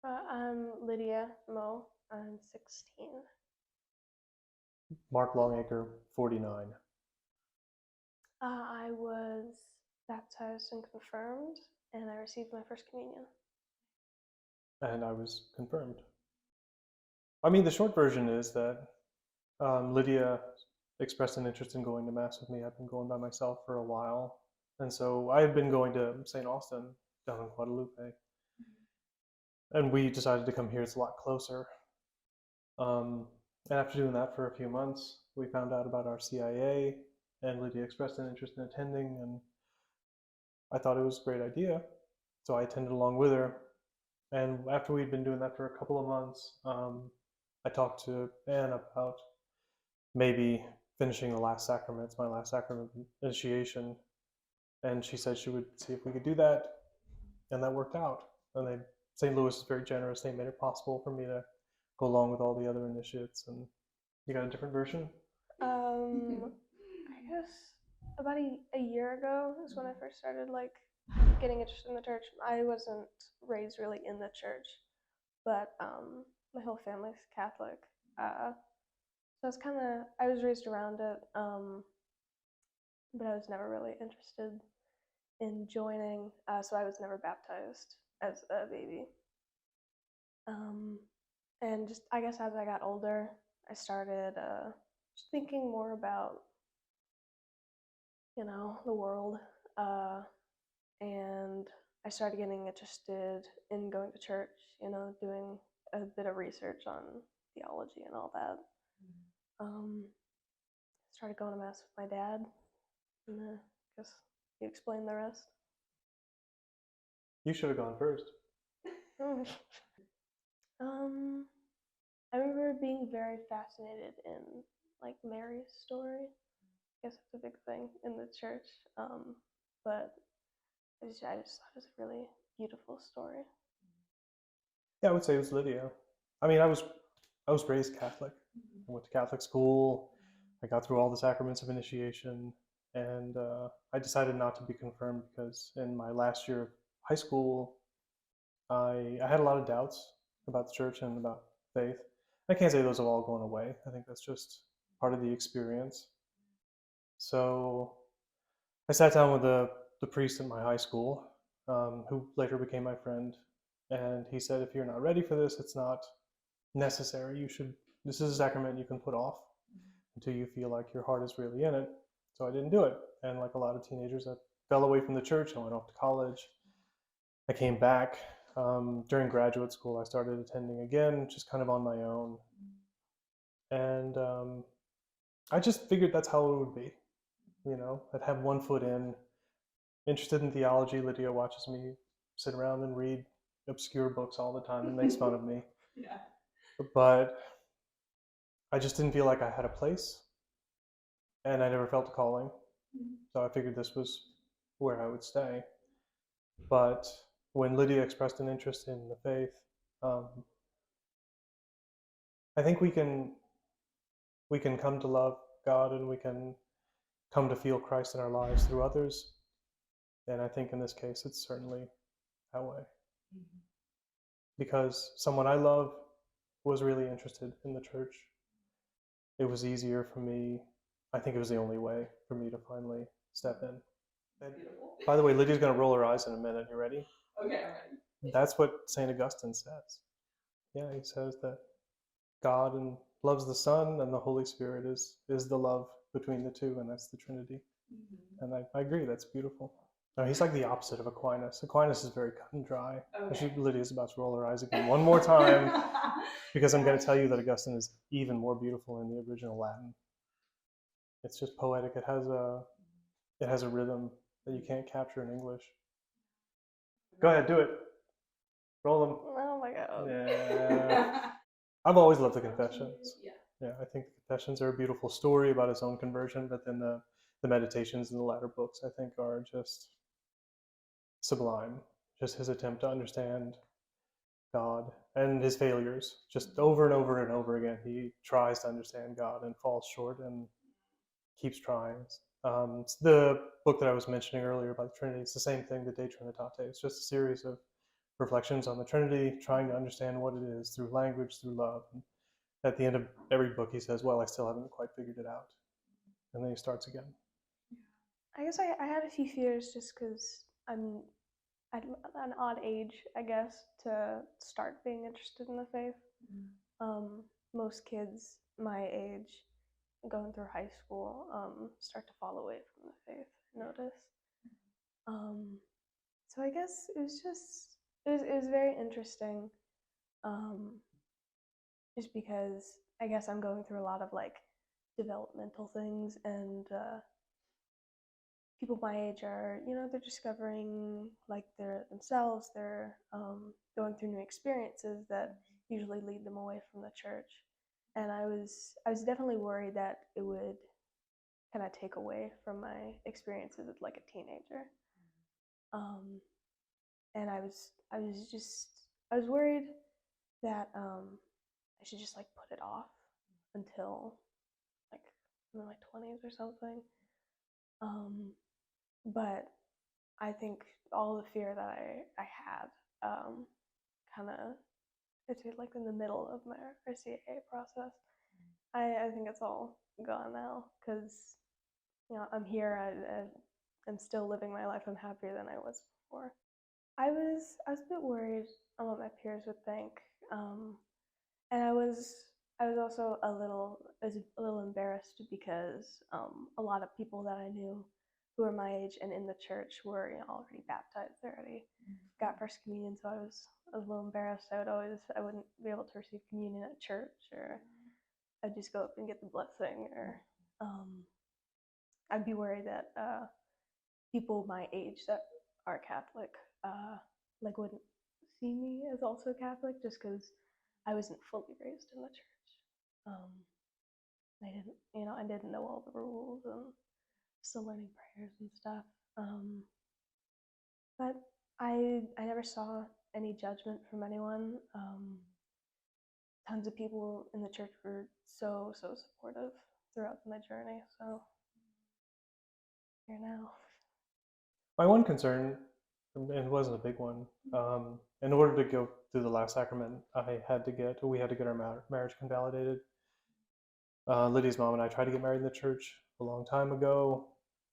I'm Lydia Mo. I'm 16. Mark Longacre, 49. I was baptized and confirmed, and I received my first communion. And I was confirmed. I mean, the short version is that Lydia expressed an interest in going to Mass with me. I've been going by myself for a while. And so I had been going to St. Austin down in Guadalupe. And we decided to come here. It's a lot closer. Um, and after doing that for a few months, we found out about our CIA, and Lydia expressed an interest in attending, and I thought it was a great idea. So I attended along with her. And after we'd been doing that for a couple of months, I talked to Anne about maybe finishing the last sacraments, my last sacrament initiation. And she said she would see if we could do that. And that worked out. And St. Louis is very generous. They made it possible for me to go along with all the other initiates. And you got a different version? I guess about a year ago is when I first started getting interested in the church. I wasn't raised really in the church, but my whole family's Catholic. So I was raised around it, but I was never really interested in joining. So I was never baptized as a baby. And just I guess as I got older, I started just thinking more about the world, and I started getting interested in going to church. Doing a bit of research on theology and all that. Started going to mass with my dad, and I guess you explain the rest. You should have gone first. I remember being very fascinated in Mary's story. I guess it's a big thing in the church, but I just thought it was a really beautiful story. Yeah, I would say it was Lydia. I mean, I was raised Catholic. I went to Catholic school. I got through all the sacraments of initiation, and I decided not to be confirmed because in my last year of high school, I had a lot of doubts about the church and about faith. I can't say those have all gone away. I think that's just part of the experience. So I sat down with the priest at my high school, who later became my friend, and he said, if you're not ready for this, it's not necessary. This is a sacrament you can put off until you feel like your heart is really in it. So I didn't do it. And like a lot of teenagers, I fell away from the church. I went off to college. I came back. During graduate school, I started attending again, just kind of on my own. And I just figured that's how it would be. I'd have one foot in, interested in theology. Lydia watches me sit around and read obscure books all the time and makes fun of me. Yeah. But I just didn't feel like I had a place, and I never felt a calling. So I figured this was where I would stay. But when Lydia expressed an interest in the faith, I think we can come to love God, and we can come to feel Christ in our lives through others. And I think in this case, it's certainly that way. Because someone I love was really interested in the church. It was easier for me. I think it was the only way for me to finally step in. And, by the way, Lydia's going to roll her eyes in a minute. You ready? Okay, I'm ready. That's what St. Augustine says. Yeah, he says that God loves the Son, and the Holy Spirit is the love between the two, and that's the Trinity. And I agree, that's beautiful. No, he's like the opposite of Aquinas. Aquinas is very cut and dry. Okay. Lydia's about to roll her eyes again one more time, because I'm going to tell you that Augustine is even more beautiful in the original Latin. It's just poetic. It has a rhythm that you can't capture in English. Go ahead, do it. Roll them. Oh my god. Yeah. I've always loved the Confessions. Yeah. I think the Confessions are a beautiful story about his own conversion, but then the meditations and the latter books, I think, are just sublime. Just his attempt to understand God and his failures. Just over and over and over again, he tries to understand God and falls short and keeps trying. The book that I was mentioning earlier about the Trinity, it's the same thing, the De Trinitate. It's just a series of reflections on the Trinity, trying to understand what it is through language, through love. And at the end of every book, he says, "Well, I still haven't quite figured it out," and then he starts again. I guess I had a few fears just because I'm at an odd age, I guess, to start being interested in the faith. Most kids my age going through high school start to fall away from the faith, I notice. So I guess it was very interesting, just because I guess I'm going through a lot of like developmental things, and people my age are, they're discovering like themselves, they're going through new experiences that usually lead them away from the church. And I was definitely worried that it would kind of take away from my experiences as like a teenager. And I was worried that I should just like put it off until like in my 20s or something. But I think all the fear that I had kind of, it's like in the middle of my RCA process. I think it's all gone now because I'm here. I'm still living my life. I'm happier than I was before. I was a bit worried on what my peers would think, and I was also a little embarrassed because a lot of people that I knew who were my age and in the church were already baptized. They already got first communion, so I was a little embarrassed. I wouldn't be able to receive communion at church, or I'd just go up and get the blessing, or I'd be worried that people my age that are Catholic like wouldn't see me as also Catholic just because I wasn't fully raised in the church. I didn't know all the rules and still learning prayers and stuff. But I never saw any judgment from anyone. Tons of people in the church were so supportive throughout my journey. So here now. My one concern, and it wasn't a big one, in order to go through the last sacrament, we had to get our marriage convalidated. Lydia's mom and I tried to get married in the church a long time ago,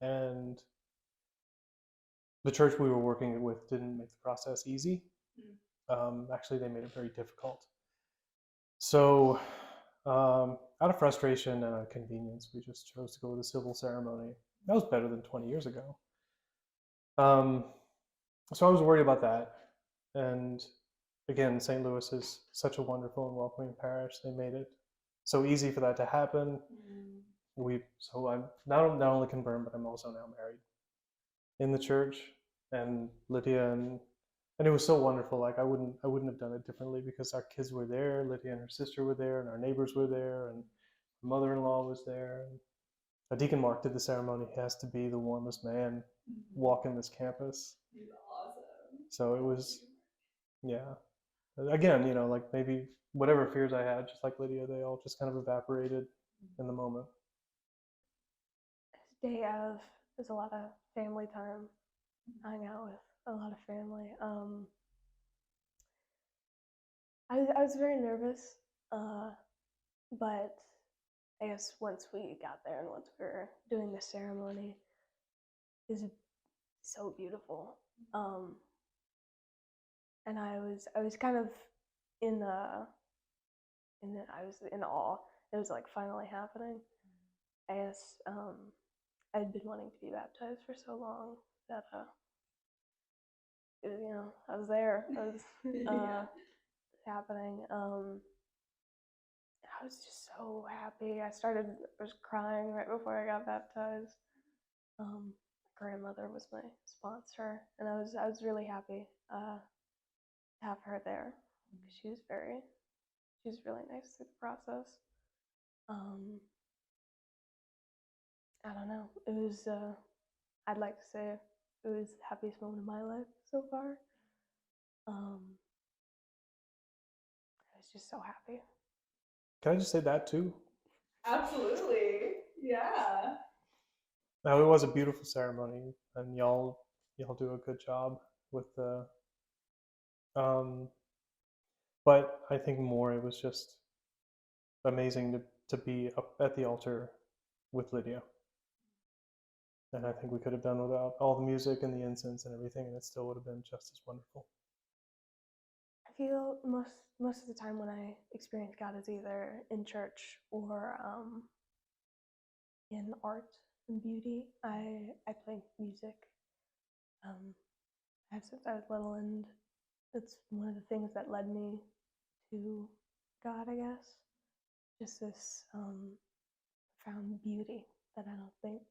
and the church we were working with didn't make the process easy. Actually, they made it very difficult. So, out of frustration and convenience, we just chose to go with a civil ceremony. That was better than 20 years ago. So I was worried about that. And again, St. Louis is such a wonderful and welcoming parish. They made it so easy for that to happen. So I'm not only confirmed, but I'm also now married in the church. And Lydia and it was so wonderful. Like I wouldn't have done it differently because our kids were there. Lydia and her sister were there, and our neighbors were there, and her mother-in-law was there. And Deacon Mark did the ceremony. He has to be the warmest man walking this campus. He's awesome. So it was, yeah. Again, like maybe whatever fears I had, just like Lydia, they all just kind of evaporated in the moment. This day of there's a lot of family time. I hang out with a lot of family. I was very nervous, but I guess once we got there and once we were doing the ceremony, it was so beautiful. And I was kind of I was in awe. It was like finally happening. I guess I'd been wanting to be baptized for so long that I was there. I was happening. I was just so happy. I was crying right before I got baptized. My grandmother was my sponsor, and I was really happy to have her there. She was really nice through the process. I don't know. It was I'd like to say it was the happiest moment of my life so far. I was just so happy. Can I just say that too? Absolutely. Yeah. Now it was a beautiful ceremony, and y'all do a good job with the But I think more it was just amazing to be up at the altar with Lydia. And I think we could have done without all the music and the incense and everything, and it still would have been just as wonderful. I feel most of the time when I experience God is either in church or in art and beauty. I play music. I have since I was little, and it's one of the things that led me to God, I guess. Just this profound beauty that I don't think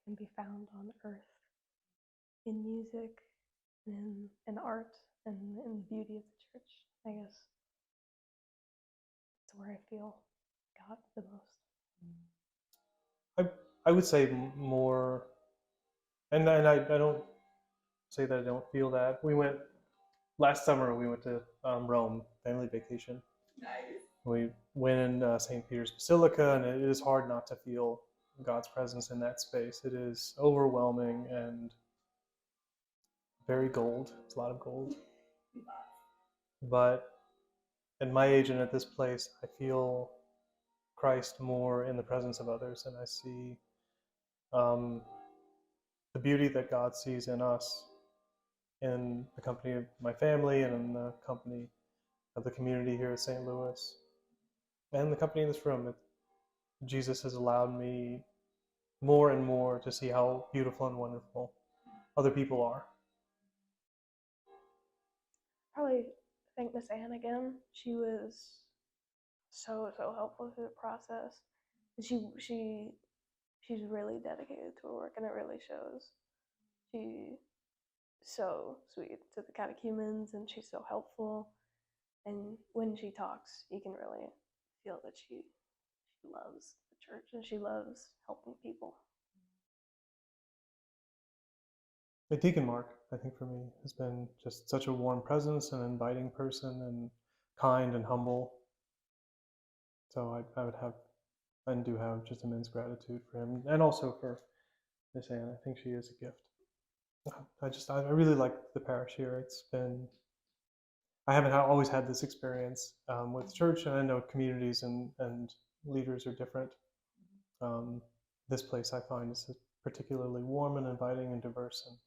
can be found on earth in music, in art, and in the beauty of the church. I guess it's where I feel God the most. I would say more, and I don't say that I don't feel that. We went last summer. We went to Rome, family vacation. Nice. We went in St. Peter's Basilica, and it is hard not to feel God's presence in that space. It is overwhelming and very gold. It's a lot of gold. But at my age and at this place, I feel Christ more in the presence of others, and I see um, the beauty that God sees in us in the company of my family and in the company of the community here at St. Louis and the company in this room. Jesus has allowed me more and more to see how beautiful and wonderful other people are. Probably thank Miss Anne again. She was so helpful through the process. She's really dedicated to her work, and it really shows. She's so sweet to the catechumens, and she's so helpful. And when she talks, you can really feel that she loves the church and she loves helping people. The Deacon Mark, I think for me, has been just such a warm presence, an inviting person, and kind and humble. So I would have and do have just immense gratitude for him, and also for Miss Anne. I think she is a gift. I really like the parish here. It's been I haven't always had this experience with church, and I know communities and leaders are different. This place I find is particularly warm and inviting and diverse, and